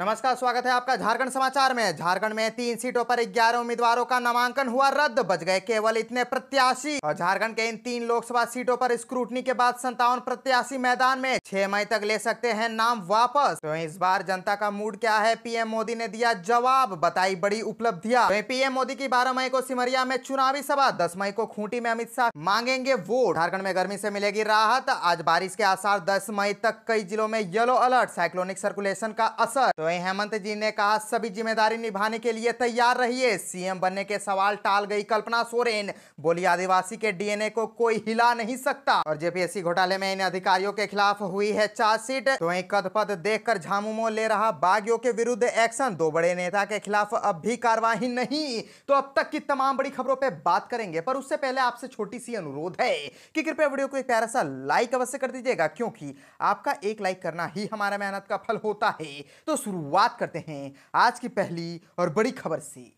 नमस्कार, स्वागत है आपका झारखंड समाचार में। झारखंड में 3 सीटों पर 11 उम्मीदवारों का नामांकन हुआ रद्द, बच गए केवल इतने प्रत्याशी। और झारखंड के इन 3 लोकसभा सीटों पर स्क्रूटनी के बाद 57 प्रत्याशी मैदान में। 6 मई तक ले सकते हैं नाम वापस। तो इस बार जनता का मूड क्या है, पीएम मोदी ने दिया जवाब, बताई बड़ी उपलब्धियां। तो पीएम मोदी की 12 मई को सिमरिया में चुनावी सभा, 10 मई को खूंटी में अमित शाह मांगेंगे वोट। झारखंड में गर्मी से मिलेगी राहत, आज बारिश के आसार, 10 मई तक कई जिलों में येलो अलर्ट, साइक्लोनिक सर्कुलेशन का असर। तो हेमंत जी ने कहा सभी जिम्मेदारी निभाने के लिए तैयार रहिए। सीएम बनने के सवाल टाल गई कल्पना सोरेन, बोली आदिवासी के डीएनए को कोई हिला नहीं सकता। और जेपीएससी घोटाले में इन अधिकारियों के खिलाफ हुई है चार्जशीट। तो वहीं कद पद देखकर झामुमो ले रहा बागियों के विरुद्ध एक्शन, 2 बड़े नेता के खिलाफ अब भी कार्रवाई नहीं। तो अब तक की तमाम बड़ी खबरों पर बात करेंगे, पर उससे पहले आपसे छोटी सी अनुरोध है कि कृपया वीडियो को एक प्यारा सा लाइक अवश्य कर दीजिएगा, क्योंकि आपका एक लाइक करना ही हमारा मेहनत का फल होता है। तो शुरुआत करते हैं आज की पहली और बड़ी खबर से।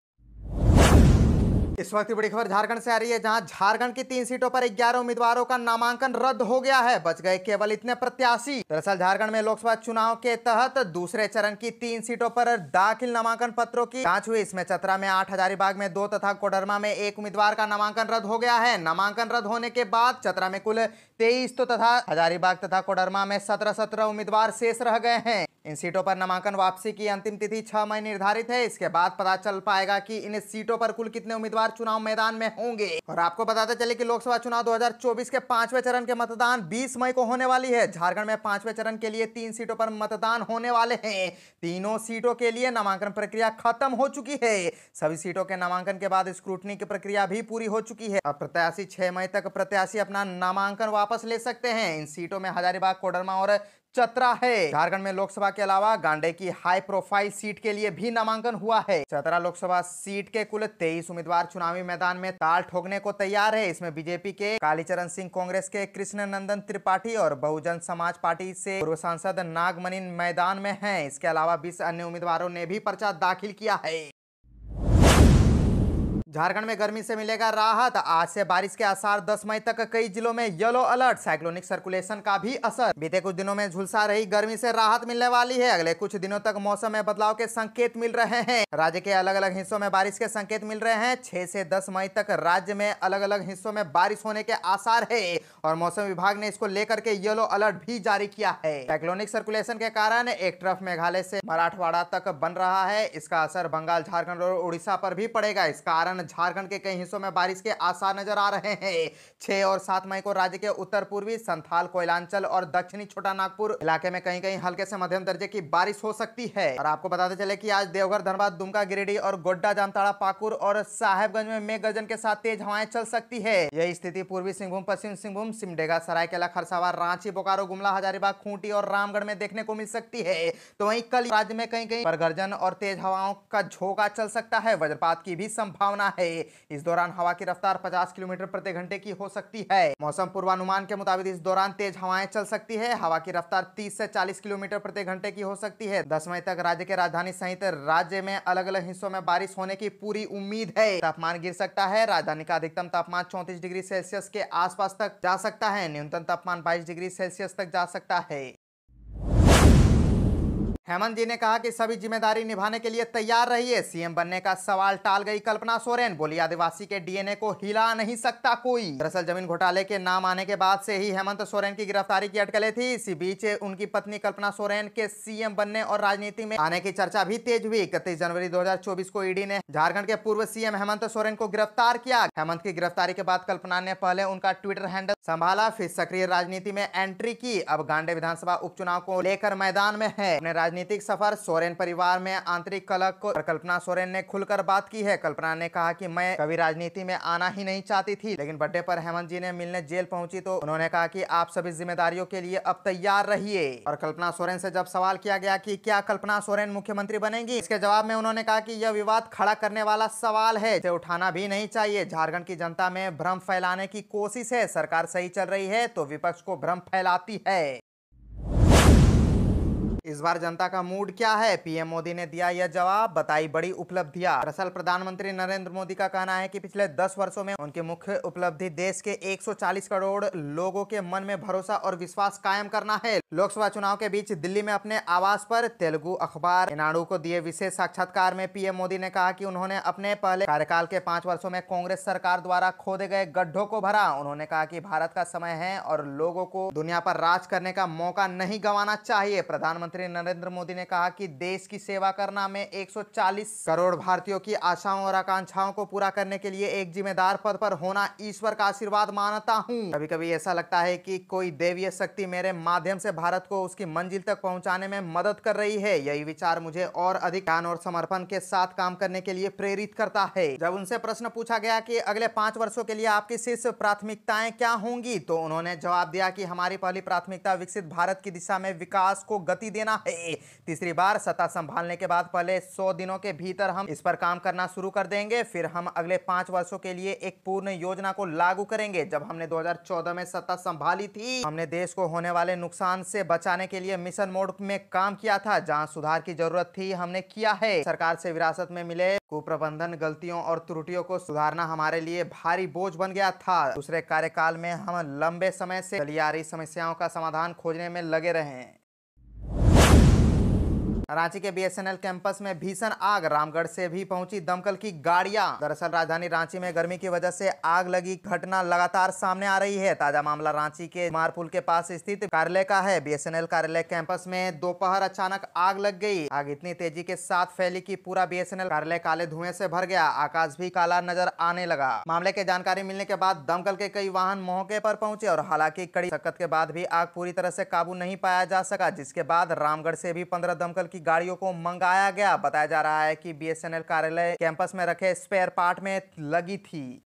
इस वक्त की बड़ी खबर झारखंड से आ रही है, जहां झारखंड की 3 सीटों पर 11 उम्मीदवारों का नामांकन रद्द हो गया है, बच गए केवल इतने प्रत्याशी। दरअसल झारखंड में लोकसभा चुनाव के तहत दूसरे चरण की 3 सीटों पर दाखिल नामांकन पत्रों की जांच हुई। इसमें चतरा में 8, हजारीबाग में 2 तथा कोडरमा में 1 उम्मीदवार का नामांकन रद्द हो गया है। नामांकन रद्द होने के बाद चतरा में कुल 23 तो तथा हजारीबाग तथा कोडरमा में 17 उम्मीदवार शेष रह गए हैं। इन सीटों पर नामांकन वापसी की अंतिम तिथि 6 मई निर्धारित है। इसके बाद पता चल पाएगा कि इन सीटों पर कुल कितने उम्मीदवार चुनाव मैदान में होंगे। और आपको बताते चले कि लोकसभा चुनाव 2024 के 5वें चरण के मतदान 20 मई को होने वाली है। झारखंड में 5वें चरण के लिए 3 सीटों पर मतदान होने वाले हैं। तीनों सीटों के लिए नामांकन प्रक्रिया खत्म हो चुकी है। सभी सीटों के नामांकन के बाद स्क्रूटनी की प्रक्रिया भी पूरी हो चुकी है। अब प्रत्याशी 6 मई तक प्रत्याशी अपना नामांकन वापस ले सकते हैं। इन सीटों में हजारीबाग, कोडरमा और चतरा है। झारखंड में लोकसभा के अलावा गांडे की हाई प्रोफाइल सीट के लिए भी नामांकन हुआ है। चतरा लोकसभा सीट के कुल 23 उम्मीदवार चुनावी मैदान में ताल ठोकने को तैयार है। इसमें बीजेपी के कालीचरण सिंह, कांग्रेस के कृष्ण नंदन त्रिपाठी और बहुजन समाज पार्टी से पूर्व सांसद नागमणि मैदान में हैं। इसके अलावा 20 अन्य उम्मीदवारों ने भी पर्चा दाखिल किया है। झारखंड में गर्मी से मिलेगा राहत, आज से बारिश के आसार, 10 मई तक कई जिलों में येलो अलर्ट, साइक्लोनिक सर्कुलेशन का भी असर। बीते कुछ दिनों में झुलसा रही गर्मी से राहत मिलने वाली है। अगले कुछ दिनों तक मौसम में बदलाव के संकेत मिल रहे हैं। राज्य के अलग अलग हिस्सों में बारिश के संकेत मिल रहे हैं। 6 से 10 मई तक राज्य में अलग अलग हिस्सों में बारिश होने के आसार है और मौसम विभाग ने इसको लेकर के येलो अलर्ट भी जारी किया है। साइक्लोनिक सर्कुलेशन के कारण एक ट्रफ मेघालय से मराठवाड़ा तक बन रहा है। इसका असर बंगाल, झारखंड और उड़ीसा पर भी पड़ेगा। इस कारण झारखंड के कई हिस्सों में बारिश के आसार नजर आ रहे हैं। 6 और 7 मई को राज्य के उत्तर पूर्वी, संथाल, कोयलांचल और दक्षिणी छोटा नागपुर इलाके में कहीं कहीं हल्के से मध्यम दर्जे की बारिश हो सकती है। और आपको बताते चले कि आज देवघर, धनबाद, दुमका, गिरिडीह और गोड्डा, जामताड़ा, पाकुड़ और साहेबगंज में मेघ गर्जन के साथ तेज हवाएं चल सकती है। यही स्थिति पूर्वी सिंहभूम, पश्चिम सिंहभूम, सिमडेगा, सरायकेला खरसावां, रांची, बोकारो, गुमला, हजारीबाग, खूंटी और रामगढ़ में देखने को मिल सकती है। तो वहीं कल राज्य में कहीं कहीं गर्जन और तेज हवाओं का झोंका चल सकता है। वज्रपात की भी संभावना है। इस दौरान हवा की रफ्तार 50 किलोमीटर प्रति घंटे की हो सकती है। मौसम पूर्वानुमान के मुताबिक इस दौरान तेज हवाएं चल सकती है। हवा की रफ्तार 30 से 40 किलोमीटर प्रति घंटे की हो सकती है। 10 मई तक राज्य के राजधानी सहित राज्य में अलग अलग हिस्सों में बारिश होने की पूरी उम्मीद है। तापमान गिर सकता है। राजधानी का अधिकतम तापमान 34 डिग्री सेल्सियस के आसपास तक जा सकता है। न्यूनतम तापमान 22 डिग्री सेल्सियस तक जा सकता है। हेमंत जी ने कहा कि सभी जिम्मेदारी निभाने के लिए तैयार रहिए। सीएम बनने का सवाल टाल गई कल्पना सोरेन, बोली आदिवासी के डीएनए को हिला नहीं सकता कोई। दरअसल जमीन घोटाले के नाम आने के बाद से ही हेमंत सोरेन की गिरफ्तारी की अटकलें थी। इसी बीच उनकी पत्नी कल्पना सोरेन के सीएम बनने और राजनीति में आने की चर्चा भी तेज हुई। 31 जनवरी 2024 को ईडी ने झारखंड के पूर्व सीएम हेमंत सोरेन को गिरफ्तार किया। हेमंत की गिरफ्तारी के बाद कल्पना ने पहले उनका ट्विटर हैंडल संभाला, फिर सक्रिय राजनीति में एंट्री की। अब गांडे विधानसभा उपचुनाव को लेकर मैदान में है। अपने राजनीतिक सफर, सोरेन परिवार में आंतरिक कलह को कल्पना सोरेन ने खुलकर बात की है। कल्पना ने कहा कि मैं कभी राजनीति में आना ही नहीं चाहती थी, लेकिन बर्थडे पर हेमंत जी ने मिलने जेल पहुंची तो उन्होंने कहा कि आप सभी जिम्मेदारियों के लिए अब तैयार रहिए। और कल्पना सोरेन से जब सवाल किया गया कि क्या कल्पना सोरेन मुख्यमंत्री बनेंगी, इसके जवाब में उन्होंने कहा कि यह विवाद खड़ा करने वाला सवाल है, इसे उठाना भी नहीं चाहिए। झारखंड की जनता में भ्रम फैलाने की कोशिश है। सरकार सही चल रही है तो विपक्ष को भ्रम फैलाती है। इस बार जनता का मूड क्या है, पीएम मोदी ने दिया यह जवाब, बताई बड़ी उपलब्धियां। दरअसल प्रधानमंत्री नरेंद्र मोदी का कहना है कि पिछले 10 वर्षों में उनकी मुख्य उपलब्धि देश के 140 करोड़ लोगों के मन में भरोसा और विश्वास कायम करना है। लोकसभा चुनाव के बीच दिल्ली में अपने आवास पर तेलुगु अखबार ईनाडू को दिए विशेष साक्षात्कार में पीएम मोदी ने कहा कि उन्होंने अपने पहले कार्यकाल के 5 वर्षों में कांग्रेस सरकार द्वारा खोदे गए गड्ढों को भरा। उन्होंने कहा कि भारत का समय है और लोगों को दुनिया पर राज करने का मौका नहीं गंवाना चाहिए। प्रधानमंत्री नरेंद्र मोदी ने कहा कि देश की सेवा करना में 140 करोड़ भारतीयों की आशाओं और आकांक्षाओं को पूरा करने के लिए एक जिम्मेदार पद पर होना ईश्वर का आशीर्वाद मानता हूँ। कभी कभी ऐसा लगता है कि कोई दैवीय शक्ति मेरे माध्यम से भारत को उसकी मंजिल तक पहुंचाने में मदद कर रही है। यही विचार मुझे और अधिक ज्ञान और समर्पण के साथ काम करने के लिए प्रेरित करता है। जब उनसे प्रश्न पूछा गया कि अगले 5 वर्षों के लिए आपकी शीर्ष प्राथमिकताएं क्या होंगी, तो उन्होंने जवाब दिया कि हमारी पहली प्राथमिकता विकसित भारत की दिशा में विकास को गति देना है। तीसरी बार सत्ता संभालने के बाद पहले 100 दिनों के भीतर हम इस पर काम करना शुरू कर देंगे। फिर हम अगले 5 वर्षों के लिए एक पूर्ण योजना को लागू करेंगे। जब हमने 2014 में सत्ता संभाली थी, हमने देश को होने वाले नुकसान से बचाने के लिए मिशन मोड में काम किया था। जहां सुधार की जरूरत थी हमने किया है। सरकार से विरासत में मिले कुप्रबंधन, गलतियों और त्रुटियों को सुधारना हमारे लिए भारी बोझ बन गया था। दूसरे कार्यकाल में हम लंबे समय से चली आ रही समस्याओं का समाधान खोजने में लगे रहे। रांची के बीएसएनएल कैंपस में भीषण आग, रामगढ़ से भी पहुंची दमकल की गाड़ियां। दरअसल राजधानी रांची में गर्मी की वजह से आग लगी घटना लगातार सामने आ रही है। ताजा मामला रांची के मारपुल के पास स्थित कार्यालय का है। बीएसएनएल कार्यालय कैंपस में दोपहर अचानक आग लग गई। आग इतनी तेजी के साथ फैली कि पूरा बीएसएनएल कार्यालय काले धुएं से भर गया। आकाश भी काला नजर आने लगा। मामले की जानकारी मिलने के बाद दमकल के कई वाहन मौके पर पहुंचे और हालांकि कड़ी दिक्कत के बाद भी आग पूरी तरह से काबू नहीं पाया जा सका, जिसके बाद रामगढ़ से भी 15 दमकल की गाड़ियों को मंगाया गया। बताया जा रहा है कि बीएसएनएल कार्यालय कैंपस में रखे स्पेयर पार्ट में लगी थी।